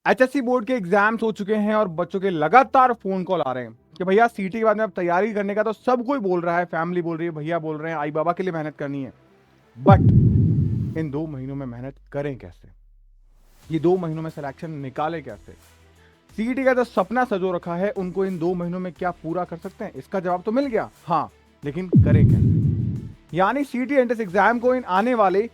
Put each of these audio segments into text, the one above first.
HSC board के exams हो चुके हैं और बच्चों के लगातार फोन कॉल आ रहे हैं कि भैया सीटी के बाद में अब तैयारी करने का तो सब कोई बोल रहा है, फैमिली बोल रही है, भैया बोल रहे हैं, आई बाबा के लिए मेहनत करनी है, बट इन 2 महीनों में मेहनत करें कैसे? ये 2 महीनों में सिलेक्शन निकाले कैसे? सीईटी का जो सपना सजो रखा है उनको इन 2 महीनों में क्या पूरा कर सकते हैं? इसका जवाब तो मिल गया, हाँ, लेकिन करें कैसे? यानी सीईटी एंट्रेंस एग्जाम को इन आने वाले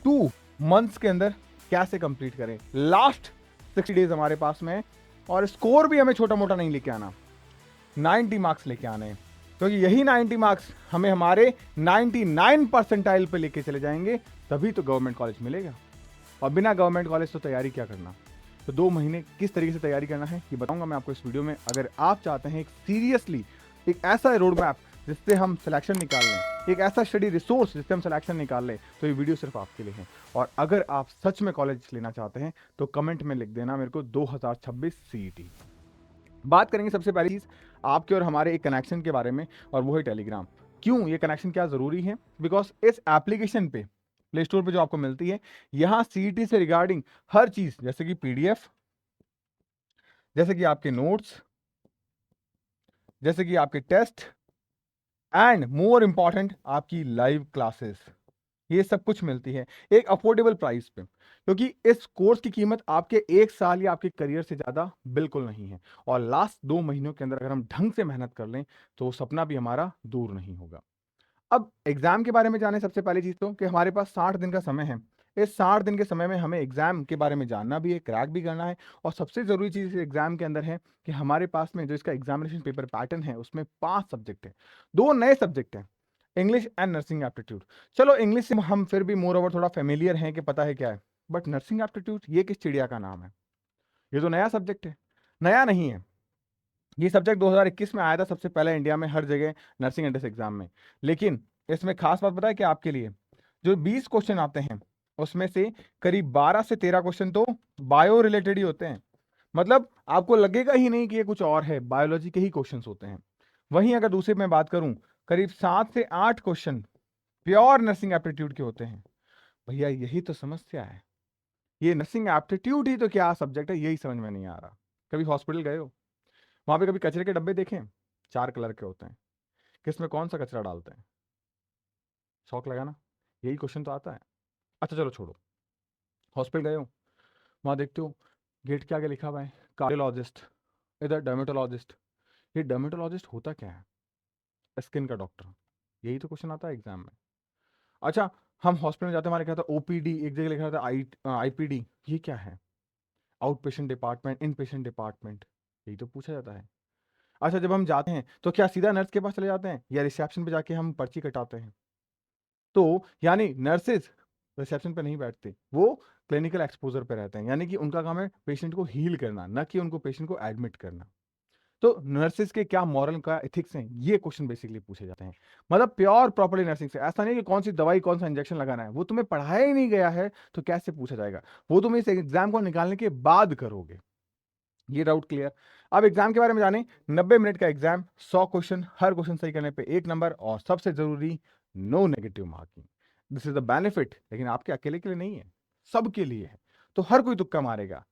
2 मंथ्स के अंदर कैसे कंप्लीट करें? लास्ट 60 डेज हमारे पास में, और स्कोर भी हमें छोटा मोटा नहीं लेके आना, 90 मार्क्स लेके आने हैं, क्योंकि यही 90 मार्क्स हमें हमारे 99 परसेंटाइल पे लेके चले जाएंगे, तभी तो गवर्नमेंट कॉलेज मिलेगा। और बिना गवर्नमेंट कॉलेज तो तैयारी क्या करना। तो 2 महीने किस तरीके से तैयारी करना है ये बताऊंगा मैं आपको इस वीडियो में। अगर आप चाहते हैं एक सीरियसली एक ऐसा रोड मैप जिससे हम सिलेक्शन निकाल लें, एक ऐसा स्टडी रिसोर्स जिससे हम सिलेक्शन निकाल लें, तो ये वीडियो सिर्फ आपके लिए है। और अगर आप सच में कॉलेज लेना चाहते हैं तो कमेंट में लिख देना मेरे को 2026 सीईटी। बात करेंगे सबसे पहली चीज आपके और हमारे एक कनेक्शन के बारे में, और वो है टेलीग्राम। क्यों ये कनेक्शन क्या जरूरी है? बिकॉज इस एप्लीकेशन पे, प्ले स्टोर पे जो आपको मिलती है, यहां सीईटी से रिगार्डिंग हर चीज, जैसे कि पीडीएफ, जैसे कि आपके नोट्स, जैसे कि आपके टेस्ट, एंड मोर इंपॉर्टेंट आपकी लाइव क्लासेस, ये सब कुछ मिलती है एक अफोर्डेबल प्राइस पे। क्योंकि इस कोर्स की कीमत आपके 1 साल या आपके करियर से ज्यादा बिल्कुल नहीं है, और लास्ट 2 महीनों के अंदर अगर हम ढंग से मेहनत कर लें तो वो सपना भी हमारा दूर नहीं होगा। अब एग्जाम के बारे में जाने सबसे पहली चीज तो कि हमारे पास 60 दिन का समय है। इस 60 दिन के समय में हमें एग्जाम के बारे में जानना भी है, क्रैक भी करना है। और सबसे जरूरी चीज इस एग्जाम के अंदर है कि हमारे पास में जो इसका एग्जामिनेशन पेपर पैटर्न है उसमें 5 सब्जेक्ट है, 2 नए सब्जेक्ट हैं, इंग्लिश एंड नर्सिंग एप्टीट्यूड। चलो इंग्लिश से हम फिर भी मोर ओवर थोड़ा फेमिलियर हैं कि पता है क्या है, बट नर्सिंग एप्टीट्यूड ये किस चिड़िया का नाम है? ये तो नया सब्जेक्ट है। नया नहीं है, ये सब्जेक्ट 2021 में आया था सबसे पहले इंडिया में हर जगह नर्सिंग एंट्रेंस एग्जाम में। लेकिन इसमें खास बात पता है क्या आपके लिए? जो 20 क्वेश्चन आते हैं उसमें से करीब 12 से 13 क्वेश्चन तो बायो रिलेटेड ही होते हैं। मतलब आपको लगेगा ही नहीं कि ये कुछ और है, बायोलॉजी के ही क्वेश्चंस होते हैं। वहीं अगर दूसरे में बात करूं, करीब 7 से 8 क्वेश्चन प्योर नर्सिंग एप्टीट्यूड के होते हैं। भैया यही तो समस्या है, ये नर्सिंग एप्टीट्यूड ही तो क्या सब्जेक्ट है, यही समझ में नहीं आ रहा। कभी हॉस्पिटल गए हो, वहां पे कभी कचरे के डब्बे देखे? 4 कलर के होते हैं, किसमें कौन सा कचरा डालते हैं? शौक लगा ना, यही क्वेश्चन तो आता है। अच्छा चलो छोड़ो, हॉस्पिटल गए हो, वहां देखते हो गेट के आगे लिखा हुआ है कार्डियोलॉजिस्ट, इधर डर्मेटोलॉजिस्ट। ये डर्मेटोलॉजिस्ट होता क्या है? स्किन का डॉक्टर, यही तो क्वेश्चन आता है एग्जाम में। अच्छा, हम हॉस्पिटल में जाते हैं, हमारे क्या था ओपीडी, एक जगह लिखा था आईपीडी, ये क्या है? आउट पेशेंट डिपार्टमेंट, इन पेशेंट डिपार्टमेंट, यही तो पूछा जाता है। अच्छा, जब हम जाते हैं तो क्या सीधा नर्स के पास चले जाते हैं या रिसेप्शन पे जाके हम पर्ची कटाते हैं? तो यानी नर्सेज रिसेप्शन पे नहीं बैठते, वो क्लिनिकल एक्सपोजर पे रहते हैं, यानी कि उनका काम है पेशेंट को हील करना, ना कि उनको पेशेंट को एडमिट करना। तो नर्सेज के क्या मॉरल का एथिक्स हैं, ये क्वेश्चन बेसिकली पूछे जाते हैं। मतलब प्योर प्रॉपर्ली नर्सिंग से, ऐसा नहीं कि कौन सी दवाई कौन सा इंजेक्शन लगाना है, वो तुम्हें पढ़ाया ही नहीं गया है तो कैसे पूछा जाएगा? वो तुम इस एग्जाम को निकालने के बाद करोगे। ये डाउट क्लियर? अब एग्जाम के बारे में जाने। 90 मिनट का एग्जाम, 100 क्वेश्चन, हर क्वेश्चन सही करने पे 1 नंबर, और सबसे जरूरी no negative marking. This is the benefit, लेकिन आपके अकेले के लिए नहीं है, सबके लिए है। तो हर कोई तुक्का मारेगा।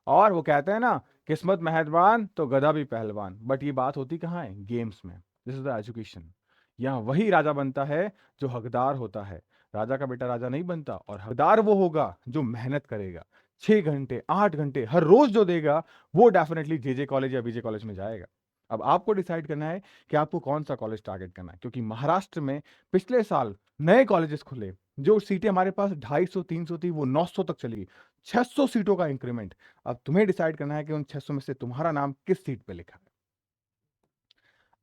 और वो कहते हैं ना, किस्मत मेहरबान तो गधा भी पहलवान, बट ये बात होती कहाँ है? गेम्स में। This is the education. यहाँ वही राजा बनता है जो हकदार होता है। राजा का बेटा राजा नहीं बनता, और हकदार वो होगा जो मेहनत करेगा, 6 घंटे 8 घंटे हर रोज जो देगा, वो डेफिनेटली जेजे कॉलेज या बीजे कॉलेज में जाएगा। अब आपको डिसाइड करना है कि आपको कौन सा कॉलेज टारगेट करना है, क्योंकि महाराष्ट्र में पिछले साल नए कॉलेजेस खुले, जो सीटें हमारे पास 250-300 थी वो 900 तक चली, 600 सीटों का इंक्रीमेंट। अब तुम्हें डिसाइड करना है कि उन 600 में से तुम्हारा नाम किस सीट पे लिखा है।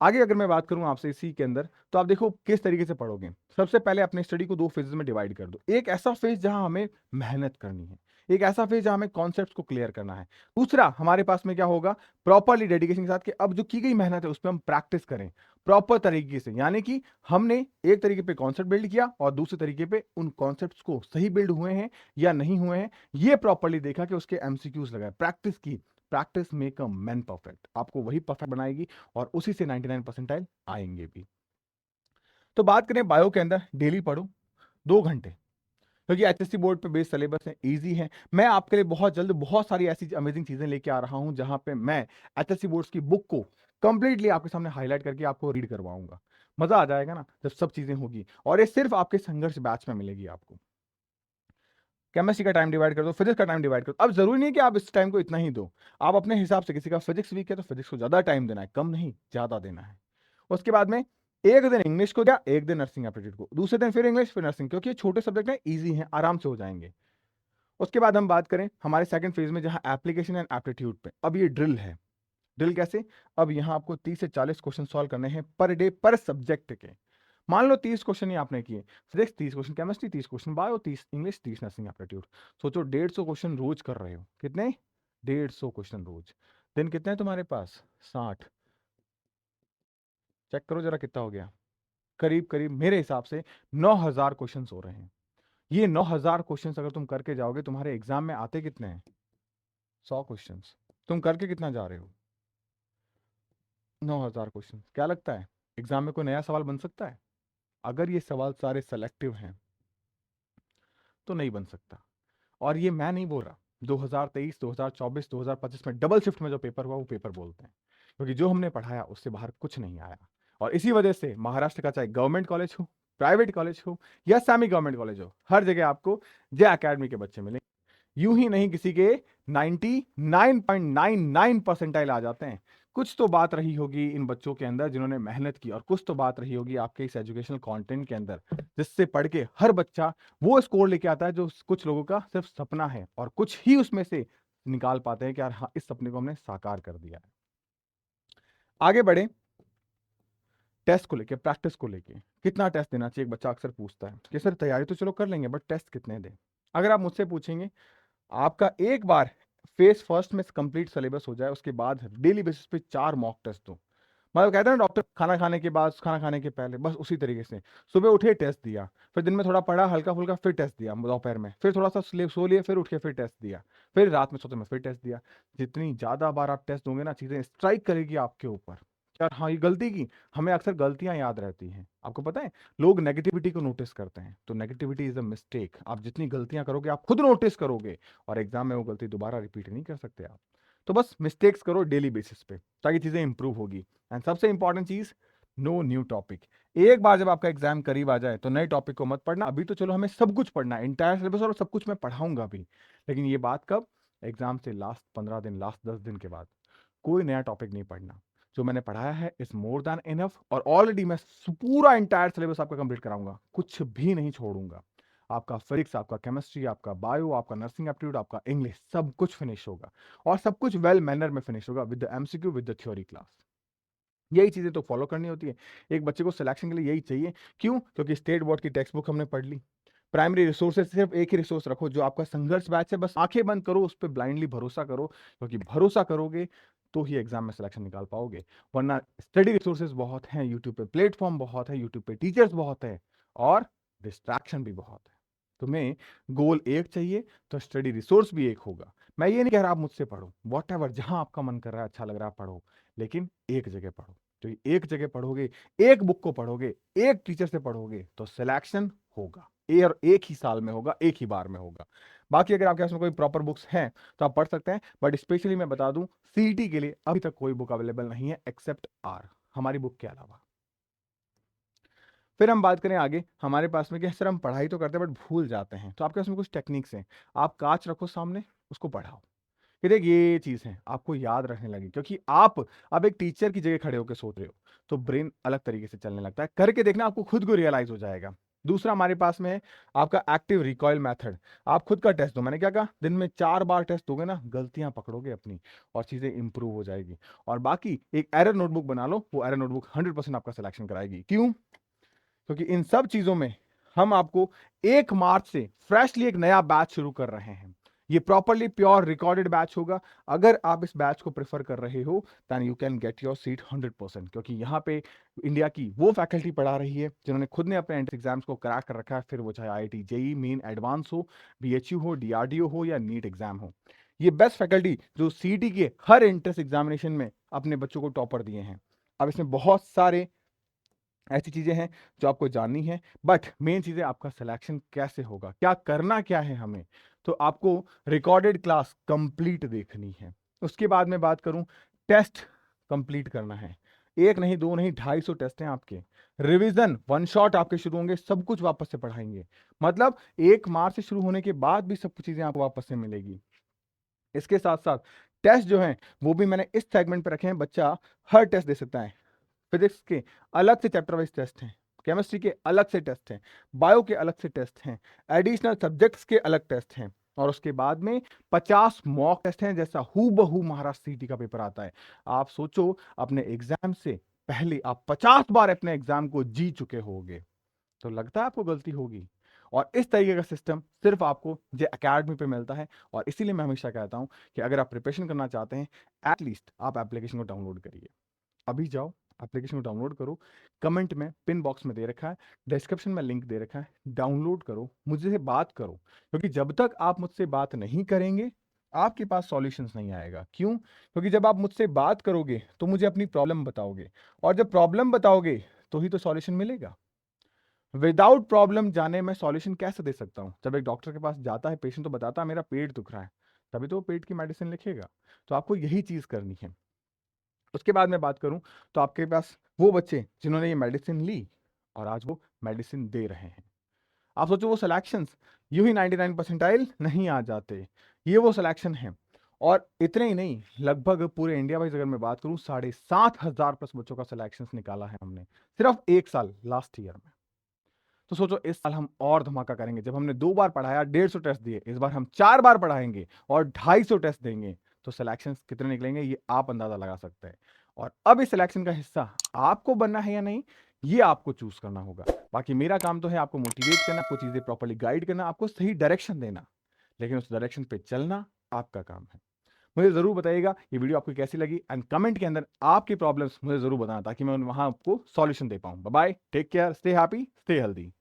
आगे अगर मैं बात करूं आपसे इसी के अंदर, तो आप देखो किस तरीके से पढ़ोगे। सबसे पहले अपने स्टडी को 2 फेजेस में डिवाइड कर दो। एक ऐसा फेज जहां हमें मेहनत करनी है, एक ऐसा फेज जहां हमें कॉन्सेप्ट्स को क्लियर करना है। दूसरा हमारे पास में क्या होगा, प्रॉपरली डेडिकेशन के साथ कि अब जो की गई मेहनत है उस पर हम प्रैक्टिस करें प्रॉपर तरीके से। यानी कि हमने एक तरीके पे कॉन्सेप्ट बिल्ड किया और दूसरे तरीके पे उन कॉन्सेप्ट्स को सही बिल्ड हुए हैं या नहीं हुए हैं, ये प्रॉपरली देखा कि उसके एमसीक्यूज लगाए, प्रैक्टिस की। Practice make a man perfect, आपको वही परफेक्ट बनाएगी, और उसी से 99 परसेंटाइल आएंगे भी। तो बात करें बायो के अंदर, डेली पढ़ो 2 घंटे। क्योंकि एचएससी बोर्ड पे बेस्ड सिलेबस है, इजी है। मैं आपके लिए बहुत जल्द बहुत सारी ऐसी अमेजिंग चीजें लेके आ रहा हूं जहां पे मैं एचएससी बोर्ड्स की बुक को कंप्लीटली आपके सामने हाईलाइट करके आपको रीड करवाऊंगा। मजा आ जाएगा ना जब सब चीजें होगी, और ये सिर्फ आपके संघर्ष बैच में मिलेगी आपको। केमिस्ट्री का टाइम डिवाइड कर दो, फिजिक्स का टाइम डिवाइड कर दो। अब जरूरी नहीं है कि आप इस टाइम को इतना ही दो, आप अपने हिसाब से, किसी का फिजिक्स वीक है तो फिजिक्स को ज्यादा टाइम देना है, कम नहीं ज्यादा देना है। उसके बाद में एक दिन इंग्लिश को दिया, एक दिन नर्सिंग एप्टीट्यूड को, दूसरे दिन फिर इंग्लिश फिर नर्सिंग, क्योंकि ये छोटे सब्जेक्ट हैं, इजी हैं, आराम से हो जाएंगे। उसके बाद हम बात करें हमारे सेकंड फेज में, जहां एप्लीकेशन एंड एप्टीट्यूड पे, अब ये ड्रिल है। ड्रिल कैसे? अब यहां आपको 30 से 40 क्वेश्चन सॉल्व करने हैं पर डे पर सब्जेक्ट के। मान लो 30 क्वेश्चन ही आपने किए, physics 30 question, chemistry 30 question, bio 30, English 30, nursing aptitude. सोचो 150 क्वेश्चन रोज कर रहे हो। कितने? 150 क्वेश्चन रोज। दिन कितने हैं तुम्हारे पास? 60। चेक करो जरा कितना हो गया। करीब करीब मेरे हिसाब से 9000 क्वेश्चन हो रहे हैं। ये 9000 क्वेश्चन अगर तुम करके जाओगे, तुम्हारे एग्जाम में आते कितने हैं? 100 क्वेश्चन। तुम करके कितना जा रहे हो? 9000 क्वेश्चन। क्या लगता है एग्जाम में कोई नया सवाल बन सकता है? अगर ये सवाल सारे सेलेक्टिव हैं तो नहीं बन सकता। और ये मैं नहीं बोल रहा, 2023, 2024, 2025 में डबल शिफ्ट में जो पेपर हुआ वो पेपर बोलते हैं, क्योंकि जो हमने पढ़ाया उससे बाहर कुछ नहीं आया। और इसी वजह से महाराष्ट्र का चाहे गवर्नमेंट कॉलेज हो, प्राइवेट कॉलेज हो या सेमी गवर्नमेंट कॉलेज हो, हर जगह आपको जे अकेडमी के बच्चे मिलेंगे। यूं ही नहीं किसी के 99.99 परसेंटाइल आ जाते हैं। कुछ तो बात रही होगी इन बच्चों के अंदर जिन्होंने मेहनत की, और कुछ तो बात रही होगी आपके इस एजुकेशनल कंटेंट के अंदर, जिससे पढ़ के हर बच्चा वो स्कोर लेके आता है जो कुछ लोगों का सिर्फ सपना है, और कुछ ही उसमें से निकाल पाते हैं कि यार हाँ, इस सपने को हमने साकार कर दिया है। आगे बढ़े। टेस्ट को लेके, प्रैक्टिस को लेके, कितना टेस्ट देना चाहिए, एक बच्चा अक्सर पूछता है कि सर तैयारी तो चलो कर लेंगे बट टेस्ट कितने दें। अगर आप मुझसे पूछेंगे, आपका एक बार फेज फर्स्ट में कंप्लीट सिलेबस हो जाए, उसके बाद डेली बेसिस पे 4 मॉक टेस्ट दो। मतलब कहते हैं ना डॉक्टर, खाना खाने के बाद, खाना खाने के पहले, बस उसी तरीके से। सुबह उठे टेस्ट दिया, फिर दिन में थोड़ा पढ़ा हल्का फुल्का, फिर टेस्ट दिया दोपहर में, फिर थोड़ा सा सो लिए, फिर उठ के फिर टेस्ट दिया, फिर रात में सोते में फिर टेस्ट दिया। जितनी ज्यादा बार आप टेस्ट दोगे ना, चीजें स्ट्राइक करेगी आपके ऊपर। यार हाँ, ये गलती की। हमें अक्सर गलतियां याद रहती हैं, आपको पता है। लोग नेगेटिविटी को नोटिस करते हैं, तो नेगेटिविटी इज अ मिस्टेक। आप जितनी गलतियां करोगे आप खुद नोटिस करोगे, और एग्जाम में वो गलती दोबारा रिपीट नहीं कर सकते आप। तो बस मिस्टेक्स करो डेली बेसिस पे, ताकि चीजें इंप्रूव होगी। एंड सबसे इंपॉर्टेंट चीज, नो न्यू टॉपिक। एक बार जब आपका एग्जाम करीब आ जाए तो नए टॉपिक को मत पढ़ना। अभी तो चलो हमें सब कुछ पढ़ना है, इंटायर सिलेबस, और सब कुछ मैं पढ़ाऊंगा भी, लेकिन ये बात कब? एग्जाम से लास्ट 15 दिन, लास्ट 10 दिन के बाद। कोई नया टॉपिक नहीं पढ़ना। जो मैंने पढ़ाया है इज मोर देन इनफ, और ऑलरेडी मैं पूरा इंटायर सिलेबस आपका कंप्लीट कराऊंगा, कुछ भी नहीं छोड़ूंगा। आपका फिजिक्स, आपका केमिस्ट्री, आपका बायो, आपका नर्सिंग एप्टीट्यूड, आपका इंग्लिश, सब कुछ फिनिश होगा। और सब कुछ वेल मैनर में फिनिश होगा, with the MCQ, with the theory class. यही चीजें तो फॉलो करनी होती है एक बच्चे को सिलेक्शन के लिए, यही चाहिए। क्यों? क्योंकि स्टेट बोर्ड की टेक्स्ट बुक हमने पढ़ ली। प्राइमरी रिसोर्सेज सिर्फ एक ही रिसोर्स रखो, जो आपका संघर्ष बैच है, बस आंखें बंद करो, उस पर ब्लाइंडली भरोसा करो, क्योंकि भरोसा करोगे तो ही एग्जाम में सिलेक्शन निकाल पाओगे। वरना स्टडी रिसोर्सेज बहुत हैं यूट्यूब पे, प्लेटफॉर्म बहुत है यूट्यूब पे, टीचर्स बहुत है, और डिस्ट्रैक्शन भी बहुत है। तुम्हें गोल एक चाहिए तो स्टडी रिसोर्स भी एक होगा। मैं ये नहीं कह रहा आप मुझसे पढ़ो, वॉट एवर, जहां आपका मन कर रहा है, अच्छा लग रहा है पढ़ो, लेकिन एक जगह पढ़ो। तो एक जगह पढ़ोगे, एक बुक को पढ़ोगे, एक टीचर से पढ़ोगे, तो सिलेक्शन होगा। और एक ही साल में होगा, एक ही बार में होगा। बाकी अगर आपके पास में कोई प्रॉपर बुक्स हैं तो आप पढ़ सकते हैं, बट स्पेशली मैं बता दूं, सीईटी के लिए अभी तक कोई बुक अवेलेबल नहीं है एक्सेप्ट आर, हमारी बुक के अलावा। फिर हम बात करें आगे, हमारे पास में कि सर हम पढ़ाई तो करते हैं बट भूल जाते हैं, तो आपके पास में कुछ टेक्निक्स हैं। आप कांच रखो सामने, उसको पढ़ाओ, कि देख ये चीज है, आपको याद रखने लगे, क्योंकि आप अब एक टीचर की जगह खड़े होकर सोच रहे हो, तो ब्रेन अलग तरीके से चलने लगता है। करके देखना, आपको खुद को रियलाइज हो जाएगा। दूसरा हमारे पास में है आपका एक्टिव रिकॉइल मेथड। आप खुद का टेस्ट दो, मैंने क्या कहा, दिन में 4 बार टेस्ट दोगे ना, गलतियां पकड़ोगे अपनी, और चीजें इंप्रूव हो जाएगी। और बाकी एक एरर नोटबुक बना लो, वो एरर नोटबुक 100% आपका सिलेक्शन कराएगी। क्यों? क्योंकि इन सब चीजों में हम आपको 1 मार्च से फ्रेशली एक नया बैच शुरू कर रहे हैं। ये प्रॉपरली प्योर रिकॉर्डेड बैच होगा। अगर आप इस बैच को प्रेफर कर रहे हो, then you can get your seat 100%, क्योंकि यहाँ पे इंडिया की वो फैकल्टी पढ़ा रही है जिन्होंने खुद ने अपने एंट्रेंस एग्जाम्स को क्रैक कर रखा है, फिर वो चाहे आईआईटी जेई मेन एडवांस हो, बीएचयू हो, डीआरडीओ हो, या नीट एग्जाम हो। ये बेस्ट फैकल्टी जो सीटी के हर एंट्रेंस एग्जामिनेशन में अपने बच्चों को टॉपर दिए हैं। अब इसमें बहुत सारे ऐसी चीजें हैं जो आपको जाननी है, बट मेन चीजें आपका सिलेक्शन कैसे होगा, क्या करना क्या है हमें। तो आपको रिकॉर्डेड क्लास कंप्लीट देखनी है। उसके बाद में बात करूं, टेस्ट कंप्लीट करना है। एक नहीं, दो नहीं, 250 टेस्ट हैं आपके। रिवीजन वन शॉट आपके शुरू होंगे, सब कुछ वापस से पढ़ाएंगे। मतलब 1 मार्च से शुरू होने के बाद भी सब कुछ चीजें आपको वापस से मिलेगी। इसके साथ साथ टेस्ट जो हैं वो भी मैंने इस सेगमेंट पे रखे हैं, बच्चा हर टेस्ट दे सकता है। फिजिक्स के अलग से चैप्टर वाइज टेस्ट हैं, केमिस्ट्री के अलग से टेस्ट हैं, बायो के अलग से टेस्ट हैं, एडिशनल सब्जेक्ट्स के अलग टेस्ट हैं, और उसके बाद में 50 मॉक टेस्ट हैं, जैसा हु बहू महाराष्ट्र सीटी का पेपर आता है। आप सोचो, अपने एग्जाम से पहले आप 50 बार अपने एग्जाम को जी चुके होगे, तो लगता है आपको गलती होगी। और इस तरीके का सिस्टम सिर्फ आपको जे अकेडमी पे मिलता है। और इसीलिए मैं हमेशा कहता हूं कि अगर आप प्रिपरेशन करना चाहते हैं, एटलीस्ट आप एप्लीकेशन को डाउनलोड करिए। अभी जाओ, एप्लीकेशन को डाउनलोड करो। कमेंट में पिन बॉक्स में दे रखा है, डिस्क्रिप्शन में लिंक दे रखा है, डाउनलोड करो, मुझसे बात करो। क्योंकि जब तक आप मुझसे बात नहीं करेंगे, आपके पास सॉल्यूशंस नहीं आएगा। क्यों? क्योंकि जब आप मुझसे बात करोगे तो मुझे अपनी प्रॉब्लम बताओगे, और जब प्रॉब्लम बताओगे तो ही तो सॉल्यूशन मिलेगा। विदाउट प्रॉब्लम जाने मैं सॉल्यूशन कैसे दे सकता हूँ? जब एक डॉक्टर के पास जाता है पेशेंट, तो बताता है मेरा पेट दुख रहा है, तभी तो वो पेट की मेडिसिन लिखेगा। तो आपको यही चीज करनी है। उसके बाद मैं बात करूं, तो आपके पास वो बच्चे जिन्होंने ये मेडिसिन ली और आज वो मेडिसिन दे रहे हैं। आप सोचो, वो सिलेक्शंस यूं ही 99 परसेंटाइल नहीं आ जाते, ये वो सिलेक्शन है। और इतने ही नहीं, लगभग पूरे इंडिया वाइज अगर मैं बात करूं, 7,500 प्लस बच्चों का सिलेक्शन निकाला है हमने सिर्फ 1 साल, लास्ट ईयर में। तो सोचो, इस साल हम और धमाका करेंगे। जब हमने 2 बार पढ़ाया, 150 टेस्ट दिए, इस बार हम 4 बार पढ़ाएंगे और 250 टेस्ट देंगे। तो सिलेक्शन कितने निकलेंगे ये आप अंदाजा लगा सकते हैं। और अब इस सिलेक्शन का हिस्सा आपको बनना है या नहीं, ये आपको चूज करना होगा। बाकी मेरा काम तो है आपको मोटिवेट करना, आपको चीजें प्रॉपर्ली गाइड करना, आपको सही डायरेक्शन देना, लेकिन उस डायरेक्शन पे चलना आपका काम है। मुझे जरूर बताइएगा ये वीडियो आपको कैसी लगी, एंड कमेंट के अंदर आपकी प्रॉब्लम्स मुझे जरूर बताना, ताकि मैं वहां आपको सॉल्यूशन दे पाऊं। Bye bye, take care, stay happy, stay healthy.